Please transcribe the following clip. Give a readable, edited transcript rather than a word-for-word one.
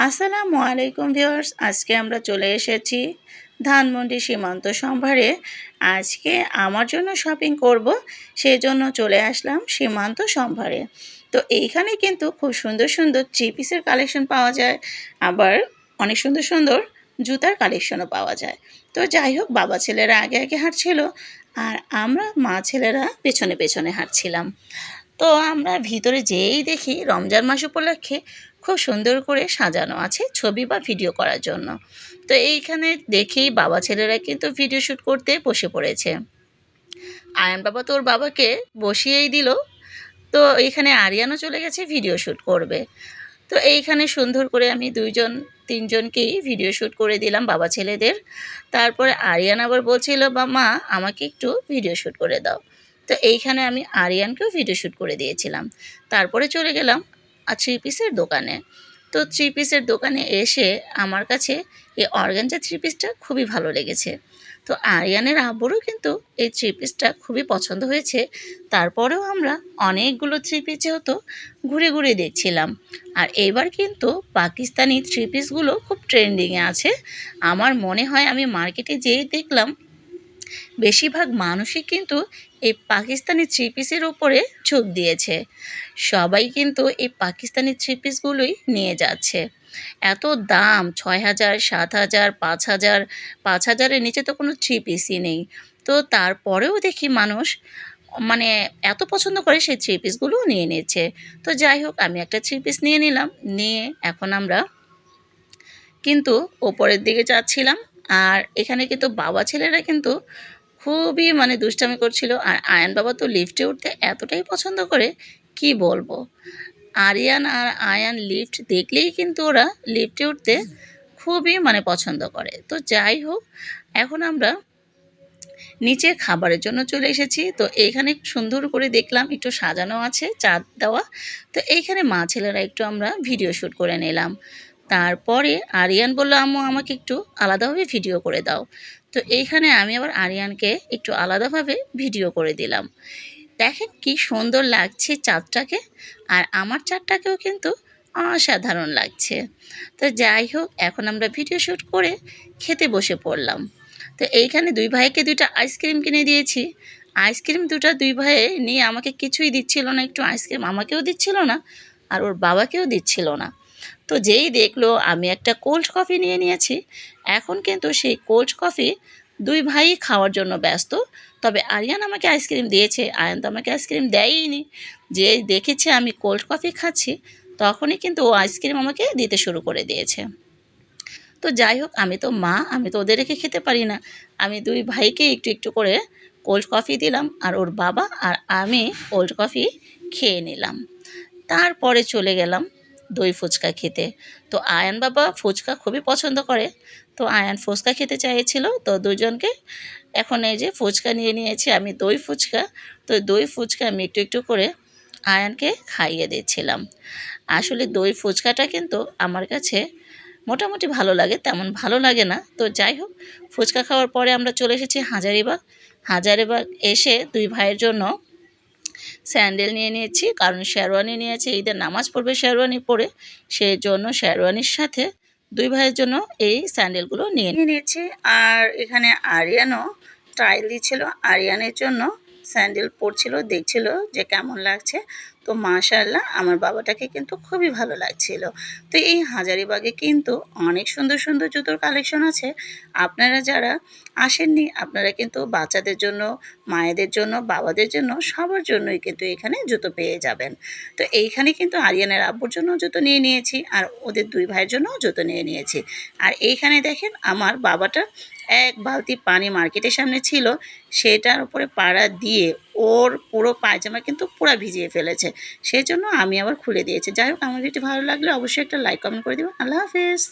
আসসালামু আলাইকুম ভিউয়ার্স, আজকে আমরা চলে এসেছি ধানমন্ডি সীমান্ত সম্ভারে। আজকে আমার জন্য শপিং করব, সেই জন্য চলে আসলাম সীমান্ত সম্ভারে। তো এইখানে কিন্তু খুব সুন্দর সুন্দর থ্রি পিসের কালেকশন পাওয়া যায়, আবার অনেক সুন্দর সুন্দর জুতার কালেকশনও পাওয়া যায়। তো যাই হোক, বাবা ছেলেরা আগে আগে হাঁটছিল আর আমরা মা ছেলেরা পেছনে পেছনে হাঁটছিলাম। তো আমরা ভিতরে যেয়েই দেখি রমজান মাস উপলক্ষে খুব সুন্দর করে সাজানো আছে ছবি বা ভিডিও করার জন্য। তো এইখানে দেখেই বাবা ছেলেরা কিন্তু ভিডিও শ্যুট করতে বসে পড়েছে। আয়ান বাবা তো ওর বাবাকে বসিয়েই দিল। তো এইখানে আরিয়ানও চলে গেছে ভিডিও শ্যুট করবে। তো এইখানে সুন্দর করে আমি তিনজনকেই ভিডিও শ্যুট করে দিলাম বাবা ছেলেদের। তারপরে আরিয়ান আবার বলছিল, বা মা আমাকে একটু ভিডিও শ্যুট করে দাও। তো এইখানে আমি আরিয়ানকেও ভিডিও শ্যুট করে দিয়েছিলাম। তারপরে চলে গেলাম থ্রি পিসের দোকানে। তো থ্রি পিসের দোকানে এসে আমার কাছে এই অর্গানজা থ্রি পিসটা খুবই ভালো লেগেছে। তো আরিয়ানের আব্বুরও কিন্তু এই থ্রি পিসটা খুবই পছন্দ হয়েছে। তারপরেও আমরা অনেকগুলো থ্রি পিস যেহেতু ঘুরে ঘুরে দেখছিলাম। আর এবার কিন্তু পাকিস্তানি থ্রি পিসগুলো খুব ট্রেন্ডিংয়ে আছে। আমার মনে হয় আমি মার্কেটে যেই দেখলাম বেশিরভাগ মানুষই কিন্তু এই পাকিস্তানি থ্রি পিসের ওপরে ঝোঁক দিয়েছে। সবাই কিন্তু এই পাকিস্তানি থ্রি পিসগুলোই নিয়ে যাচ্ছে। এত দাম, ৬,০০০, ৭,০০০, ৫,০০০, ৫,০০০-এর নিচে তো কোনো থ্রি পিসই নেই। তো তারপরেও দেখি মানুষ মানে এত পছন্দ করে সেই থ্রি পিসগুলোও নিয়ে নিচ্ছে। তো যাই হোক, আমি একটা থ্রি পিস নিয়ে নিলাম। নিয়ে এখন আমরা কিন্তু ওপরের দিকে যাচ্ছিলাম। আর এখানে কিন্তু বাবা ছেলেরা কিন্তু খুবই দুষ্টামি করছিল। আর আয়ান বাবা তো লিফটে উঠতে এতটাই পছন্দ করে, কি বলবো। আরিয়ান আর আয়ান লিফট দেখলেই কিন্তু ওরা লিফটে উঠতে খুবই পছন্দ করে। তো যাই হোক, এখন আমরা নিচে খাবারের জন্য চলে এসেছি। তো এইখানে সুন্দর করে দেখলাম একটু সাজানো আছে, চাঁদ দেওয়া। তো এইখানে মা ছেলেরা একটু আমরা ভিডিও শ্যুট করে নিলাম। তারপরে আরিয়ান বলল, আম্মু আমাকে একটু আলাদাভাবে ভিডিও করে দাও। তো এইখানে আমি আবার আরিয়ানকে একটু আলাদাভাবে ভিডিও করে দিলাম। দেখেন কি সুন্দর লাগছে চাঁদটাকে। আর আমার চাঁদটাকেও কিন্তু অসাধারণ লাগছে। তো যাই হোক, এখন আমরা ভিডিও শ্যুট করে খেতে বসে পড়লাম। তো এইখানে দুই ভাইকে দুইটা আইসক্রিম কিনে দিয়েছি। আইসক্রিম দুই ভাইয়ে নিয়ে আমাকে কিছুই দিচ্ছিল না, একটু আইসক্রিম আমাকেও দিচ্ছিল না, আর ওর বাবাকেও দিচ্ছিল না। তো যেই দেখলো আমি একটা কোল্ড কফি নিয়ে নিয়েছি, এখন কিন্তু সেই কোল্ড কফি দুই ভাই খাওয়ার জন্য ব্যস্ত। তবে আরিয়ান আমাকে আইসক্রিম দিয়েছে, আয়ান তো আমাকে আইসক্রিম দেয়ইনি। যে দেখেছে আমি কোল্ড কফি খাচ্ছি, তখনই কিন্তু ও আইসক্রিম আমাকে দিতে শুরু করে দিয়েছে। তো যাই হোক, আমি তো মা, আমি তো ওদের রেখে খেতে পারি না। আমি দুই ভাইকে একটু একটু করে কোল্ড কফি দিলাম, আর ওর বাবা আর আমি কোল্ড কফি খেয়ে নিলাম। তারপরে চলে গেলাম দই ফুচকা খেতে। তো আয়ান বাবা ফুচকা খুবই পছন্দ করে। তো আয়ান ফুচকা খেতে চাইছিল, তো দুজনকে এখন এই যে ফুচকা নিয়ে নিয়েছি আমি, দই ফুচকা। তো দই ফুচকা আমি একটু একটু করে আয়ানকে খাইয়ে দিচ্ছিলাম। আসলে দই ফুচকাটা কিন্তু আমার কাছে মোটামুটি ভালো লাগে, তেমন ভালো লাগে না। তো যাই হোক, ফুচকা খাওয়ার পরে আমরা চলে এসেছি হাজারিবাগ। হাজারিবাগ এসে দুই ভাইয়ের জন্য স্যান্ডেল নিয়ে নিয়েছি, কারণ শেরওয়ানি নিয়েছে, ঈদের নামাজ পড়বে শেরওয়ানি পরে, সেই জন্য শেরওয়ানির সাথে দুই ভাইয়ের জন্য এই স্যান্ডেলগুলো নিয়ে নিয়েছি। আর এখানে আরিয়ানও ট্রায়াল দিচ্ছিল, আরিয়ানের জন্য স্যান্ডেল পরছিল, দেখছিল যে কেমন লাগছে। তো মাশাআল্লাহ আমার বাবাটাকে কিন্তু খুবই ভালো লাগছিল। তো এই হাজারিবাগে কিন্তু অনেক সুন্দর সুন্দর জুতোর কালেকশন আছে। আপনারা যারা আসেননি, আপনারা কিন্তু বাচ্চাদের জন্য, মায়েদের জন্য, বাবাদের জন্য, সবার জন্যই কিন্তু এখানে জুতো পেয়ে যাবেন। তো এইখানে কিন্তু আরিয়ানের আব্বুর জন্য জুতো নিয়ে নিয়েছি, আর ওদের দুই ভাইয়ের জন্যও জুতো নিয়ে নিয়েছি। আর এইখানে দেখেন আমার বাবাটা এক বালতি পানি মার্কেটের সামনে ছিল, সেটার উপরে পাড়া দিয়ে ওর পুরো পায়জামা কিন্তু পুরো ভিজিয়ে ফেলেছে। সেই জন্য আমি আবার খুলে দিয়েছি। যাই হোক, আমার ভিডিওটি ভালো লাগলে অবশ্যই একটা লাইক কমেন্ট করে দেবেন। আল্লাহ হাফেজ।